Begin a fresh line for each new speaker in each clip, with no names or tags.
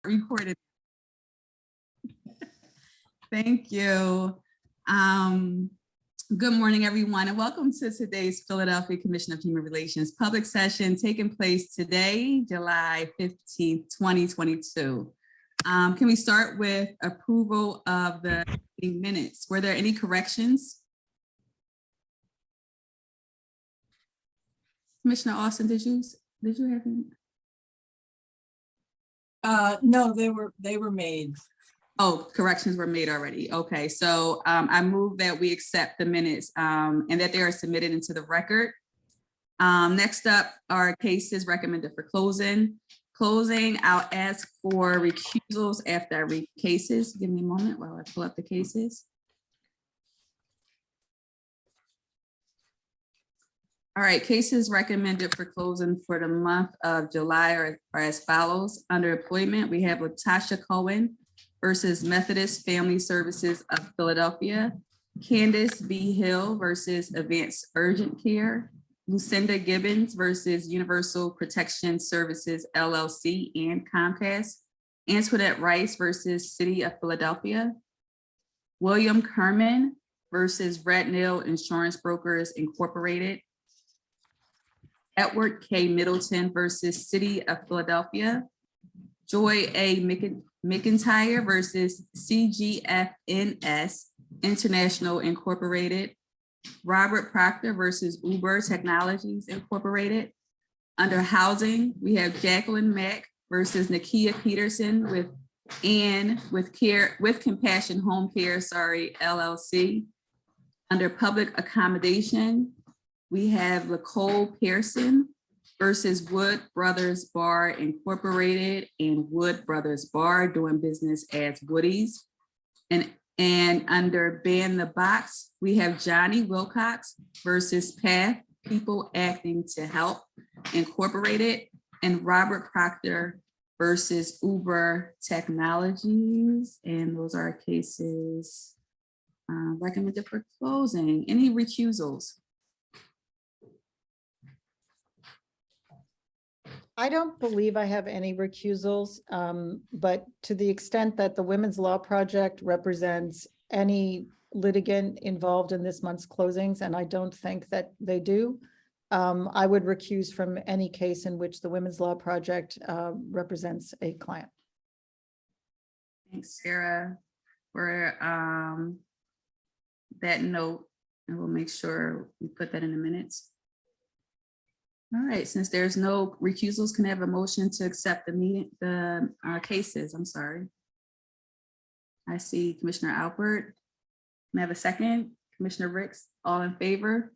Recorded. Thank you. Good morning, everyone, and welcome to today's Philadelphia Commission of Human Relations public session taking place today, July 15th, 2022. Can we start with approval of the meeting minutes? Were there any corrections? Commissioner Austin, did you have any?
No, they were made.
Oh, corrections were made already. Okay, so I move that we accept the minutes and that they are submitted into the record. Next up are cases recommended for closing. I'll ask for recusals after I read cases. Give me a moment while I pull up the cases. All right, cases recommended for closing for the month of July are as follows. Under employment, we have Latasha Cohen versus Methodist Family Services of Philadelphia, Candace B. Hill versus Advanced Urgent Care, Lucinda Gibbons versus Universal Protection Services LLC and Comcast, Antoinette Rice versus City of Philadelphia, William Kerman versus Red Nail Insurance Brokers Incorporated, Edward K. Middleton versus City of Philadelphia, Joy A. McIntyre versus CGFNS International Incorporated, Robert Proctor versus Uber Technologies Incorporated. Under housing, we have Jacqueline Mack versus Nakia Peterson with Compassion Home Care, LLC. Under public accommodation, we have Lacole Pearson versus Wood Brothers Bar Incorporated and Wood Brothers Bar doing business as Woody's. And under Ban the Box, we have Johnny Wilcox versus Path People Acting to Help Incorporated and Robert Proctor versus Uber Technologies. And those are cases recommended for closing. Any recusals?
I don't believe I have any recusals, but to the extent that the Women's Law Project represents any litigant involved in this month's closings, and I don't think that they do, I would recuse from any case in which the Women's Law Project represents a client.
Thanks, Sarah, for that note, and we'll make sure we put that in the minutes. All right, since there's no recusals, can I have a motion to accept the cases? I'm sorry. I see Commissioner Alpert. Can I have a second? Commissioner Ricks, all in favor?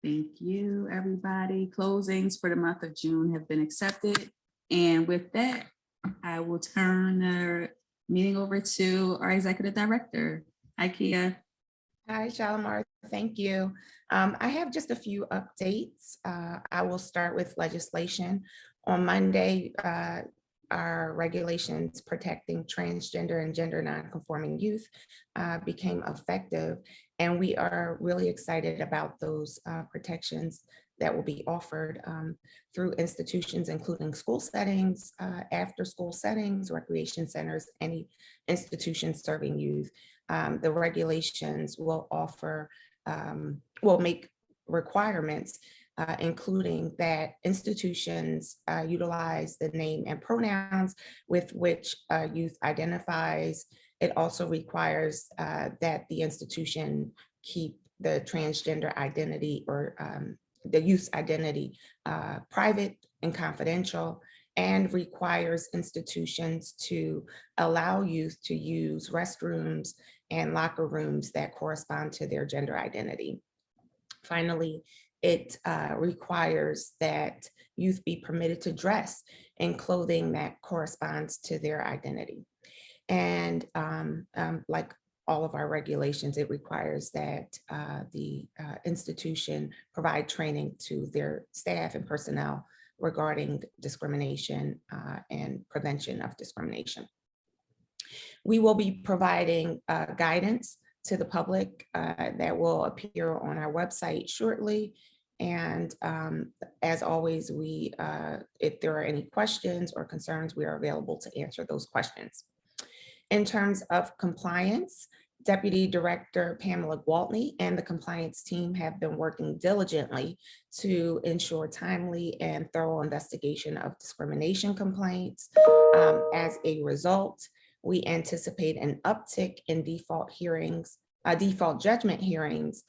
Thank you, everybody. Closings for the month of June have been accepted. And with that, I will turn the meeting over to our Executive Director, Ikea.
Hi, Shalimar. Thank you. I have just a few updates. I will start with legislation. On Monday, our regulations protecting transgender and gender nonconforming youth became effective, and we are really excited about those protections that will be offered through institutions, including school settings, after school settings, recreation centers, any institutions serving youth. The regulations will offer, will make requirements, including that institutions utilize the name and pronouns with which youth identifies. It also requires that the institution keep the transgender identity or the youth's identity private and confidential, and requires institutions to allow youth to use restrooms and locker rooms that correspond to their gender identity. Finally, it requires that youth be permitted to dress in clothing that corresponds to their identity. And like all of our regulations, it requires that the institution provide training to their staff and personnel regarding discrimination and prevention of discrimination. We will be providing guidance to the public that will appear on our website shortly. And as always, if there are any questions or concerns, we are available to answer those questions. In terms of compliance, Deputy Director Pamela Gwaltney and the compliance team have been working diligently to ensure timely and thorough investigation of discrimination complaints. As a result, we anticipate an uptick in default judgment hearings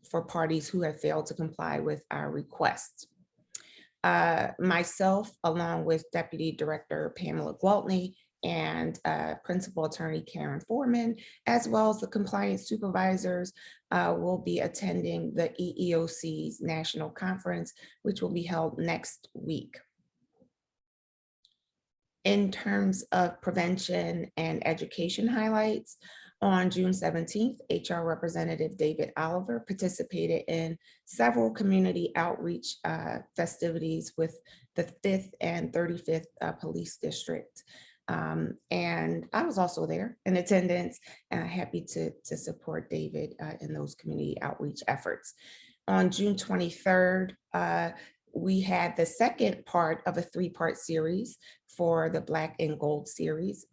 for parties who have failed to comply with our requests. Myself, along with Deputy Director Pamela Gwaltney and Principal Attorney Karen Foreman, as well as the compliance supervisors, will be attending the EEOC's National Conference, which will be held next week. In terms of prevention and education highlights, on June 17th, HR Representative David Oliver participated in several community outreach festivities with the 5th and 35th Police District. And I was also there in attendance, happy to support David in those community outreach efforts. On June 23rd, we had the second part of a 3-part series for the Black and Gold series,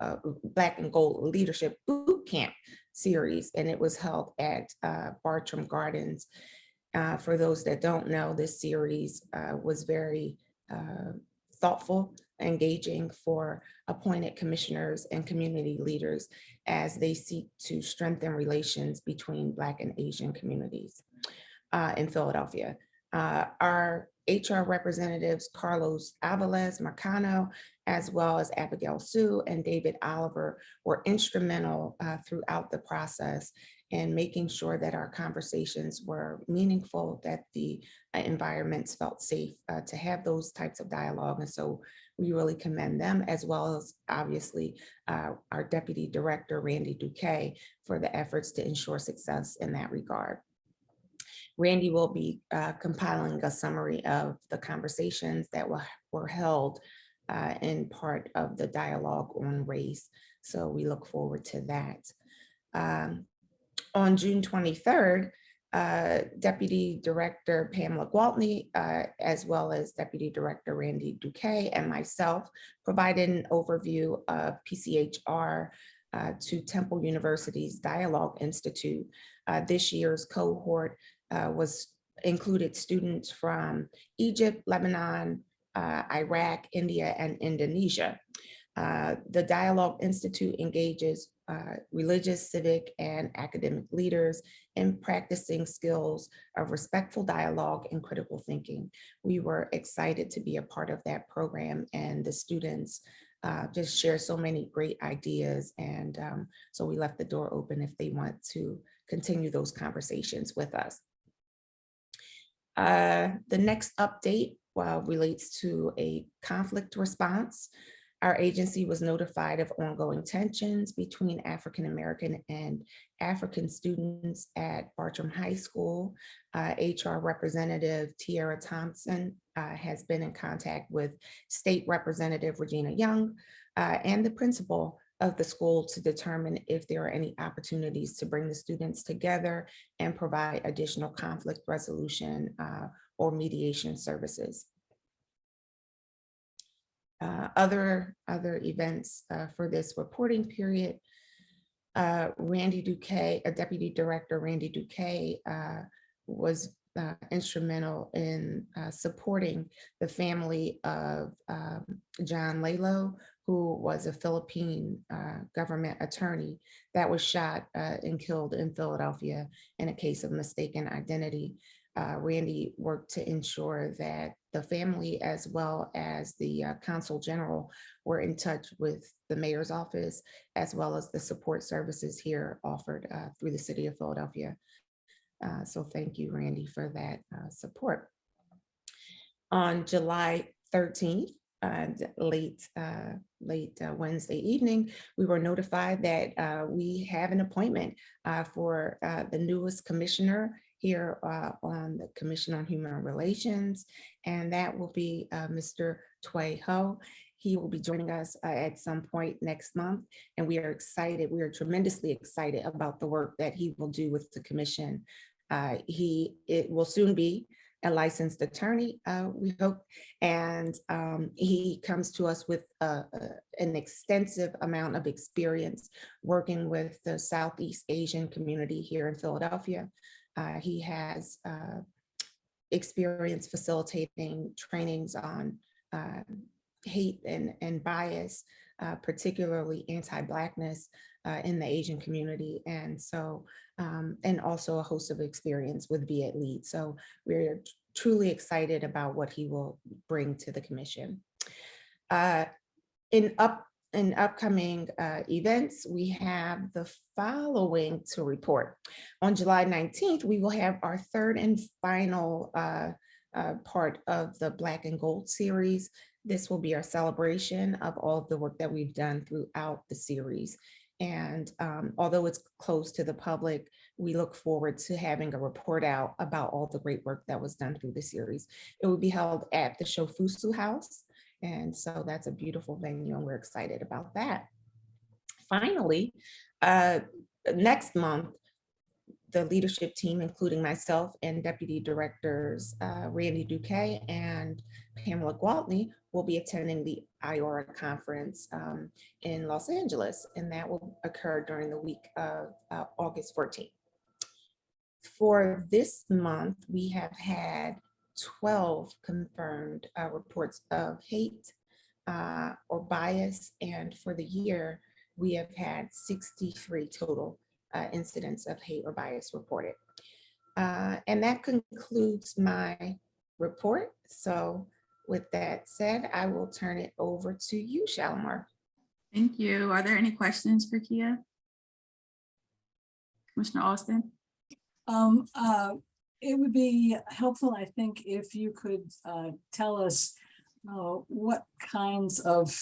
Black and Gold Leadership Boot Camp series, and it was held at Bartram Gardens. For those that don't know, this series was very thoughtful, engaging for appointed commissioners and community leaders as they seek to strengthen relations between Black and Asian communities in Philadelphia. Our HR representatives, Carlos Aviles Marcano, as well as Abigail Sue and David Oliver, were instrumental throughout the process in making sure that our conversations were meaningful, that the environments felt safe to have those types of dialogue. And so we really commend them, as well as obviously our Deputy Director, Randy Duque, for the efforts to ensure success in that regard. Randy will be compiling a summary of the conversations that were held in part of the dialogue on race. So we look forward to that. On June 23rd, Deputy Director Pamela Gwaltney, as well as Deputy Director Randy Duque and myself, provided an overview of PCHR to Temple University's Dialogue Institute. This year's cohort included students from Egypt, Lebanon, Iraq, India, and Indonesia. The Dialogue Institute engages religious, civic, and academic leaders in practicing skills of respectful dialogue and critical thinking. We were excited to be a part of that program, and the students just share so many great ideas. And so we left the door open if they want to continue those conversations with us. The next update relates to a conflict response. Our agency was notified of ongoing tensions between African-American and African students at Bartram High School. HR Representative Tiara Thompson has been in contact with State Representative Regina Young and the principal of the school to determine if there are any opportunities to bring the students together and provide additional conflict resolution or mediation services. Other events for this reporting period, Randy Duque, Deputy Director Randy Duque, was instrumental in supporting the family of John Lalo, who was a Philippine government attorney that was shot and killed in Philadelphia in a case of mistaken identity. Randy worked to ensure that the family, as well as the Consul General, were in touch with the mayor's office, as well as the support services here offered through the city of Philadelphia. So thank you, Randy, for that support. On July 13th, late Wednesday evening, we were notified that we have an appointment for the newest commissioner here on the Commission on Human Relations, and that will be Mr. Tway Ho. He will be joining us at some point next month, and we are excited. We are tremendously excited about the work that he will do with the commission. It will soon be a licensed attorney, we hope, and he comes to us with an extensive amount of experience working with the Southeast Asian community here in Philadelphia. He has experience facilitating trainings on hate and bias, particularly anti-Blackness in the Asian community. And so, and also a host of experience with Viet Lead. So we're truly excited about what he will bring to the commission. In upcoming events, we have the following to report. On July 19th, we will have our third and final part of the Black and Gold series. This will be our celebration of all of the work that we've done throughout the series. And although it's closed to the public, we look forward to having a report out about all the great work that was done through the series. It will be held at the Shofusu House. And so that's a beautiful venue, and we're excited about that. Finally, next month, the leadership team, including myself and Deputy Directors Randy Duque and Pamela Gwaltney, will be attending the IORA conference in Los Angeles, and that will occur during the week of August 14th. For this month, we have had 12 confirmed reports of hate or bias, and for the year, we have had 63 total incidents of hate or bias reported. And that concludes my report. So with that said, I will turn it over to you, Shalimar.
Thank you. Are there any questions for Kia? Commissioner Austin?
It would be helpful, I think, if you could tell us what kinds of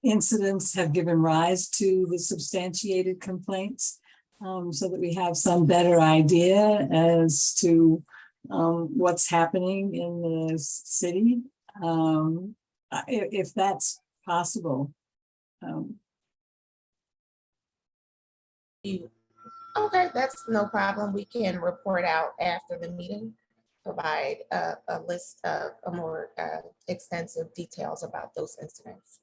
incidents have given rise to the substantiated complaints, so that we have some better idea as to what's happening in the city, if that's possible.
Okay, that's no problem. We can report out after the meeting, provide a list of more extensive details about those incidents.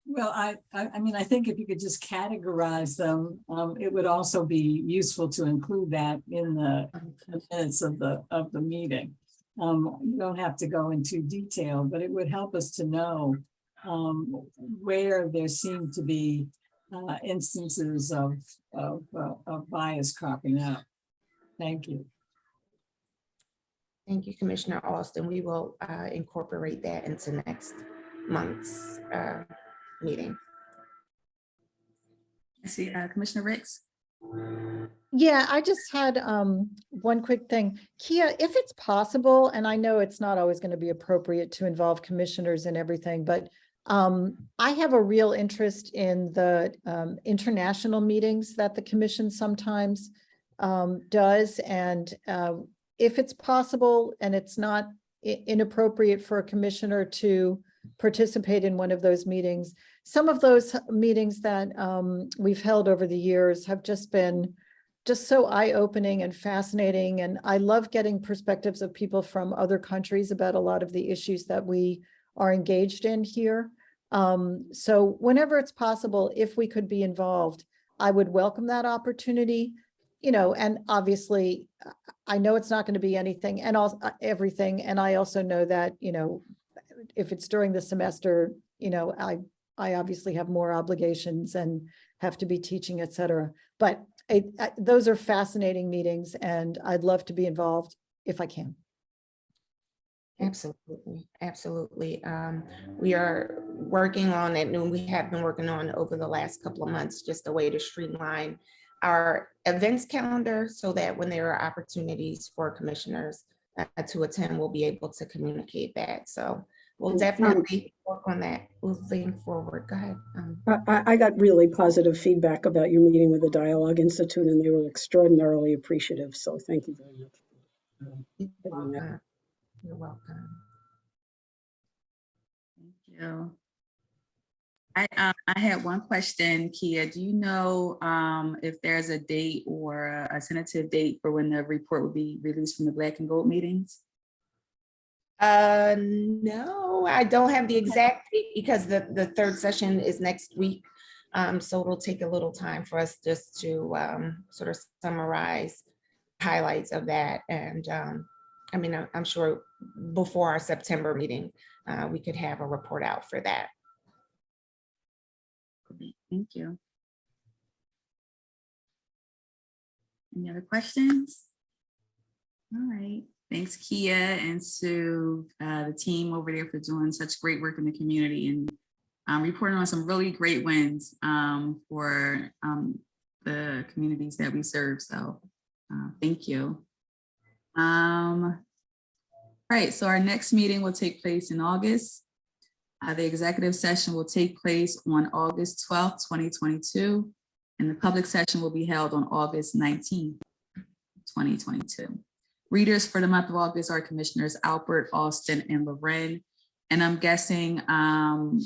Well, I mean, I think if you could just categorize them, it would also be useful to include that in the minutes of the meeting. You don't have to go into detail, but it would help us to know where there seem to be instances of bias cropping up. Thank you.
Thank you, Commissioner Austin. We will incorporate that into next month's meeting.
I see Commissioner Ricks.
Yeah, I just had one quick thing. Kia, if it's possible, and I know it's not always going to be appropriate to involve commissioners and everything, but I have a real interest in the international meetings that the commission sometimes does. And if it's possible and it's not inappropriate for a commissioner to participate in one of those meetings, some of those meetings that we've held over the years have just been so eye-opening and fascinating. And I love getting perspectives of people from other countries about a lot of the issues that we are engaged in here. So whenever it's possible, if we could be involved, I would welcome that opportunity, you know, and obviously I know it's not going to be anything and also everything. And I also know that, you know, if it's during the semester, you know, I obviously have more obligations and have to be teaching, et cetera. But those are fascinating meetings and I'd love to be involved if I can.
Absolutely, absolutely. We are working on it, and we have been working on over the last couple of months, just a way to streamline our events calendar so that when there are opportunities for commissioners to attend, we'll be able to communicate that. So we'll definitely work on that moving forward. Go ahead.
I got really positive feedback about your meeting with the Dialogue Institute, and they were extraordinarily appreciative. So thank you very much.
You're welcome.
Thank you. I had one question, Kia. Do you know if there's a date or a tentative date for when the report will be released from the Black and Gold meetings?
No, I don't have the exact date because the third session is next week. So it'll take a little time for us just to sort of summarize highlights of that. And I mean, I'm sure before our September meeting, we could have a report out for that.
Thank you. Any other questions? All right. Thanks, Kia, and to the team over there for doing such great work in the community and reporting on some really great wins for the communities that we serve. So thank you. All right, so our next meeting will take place in August. The executive session will take place on August 12th, 2022, and the public session will be held on August 19th, 2022. Readers for the month of August are Commissioners Alpert, Austin, and Loren. And I'm guessing, Pam,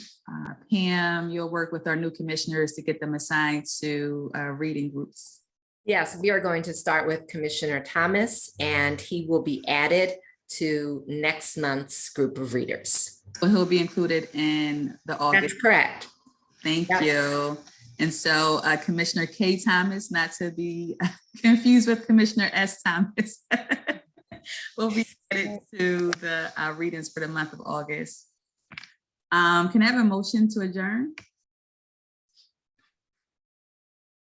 you'll work with our new commissioners to get them assigned to reading groups.
Yes, we are going to start with Commissioner Thomas, and he will be added to next month's group of readers.
So he'll be included in the August.
That's correct.
Thank
Yep.
you. And so Commissioner K. Thomas, not to be confused with Commissioner S. Thomas, will be added to the readings for the month of August. Can I have a motion to adjourn?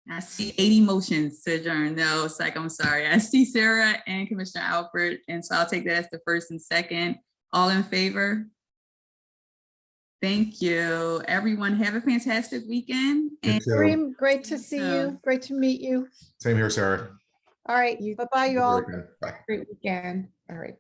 I see 80 motions to adjourn. No, it's like, I'm sorry. I see Sarah and Commissioner Alpert, and so I'll take that as the first and second. All in favor? Thank you. Everyone have a fantastic weekend.
You
And
too.
Kareem, great to see
Yeah.
you. Great to meet you.
Same here, Sarah.
All right,
You-
bye-bye, you all.
Bye.
Great weekend. All right.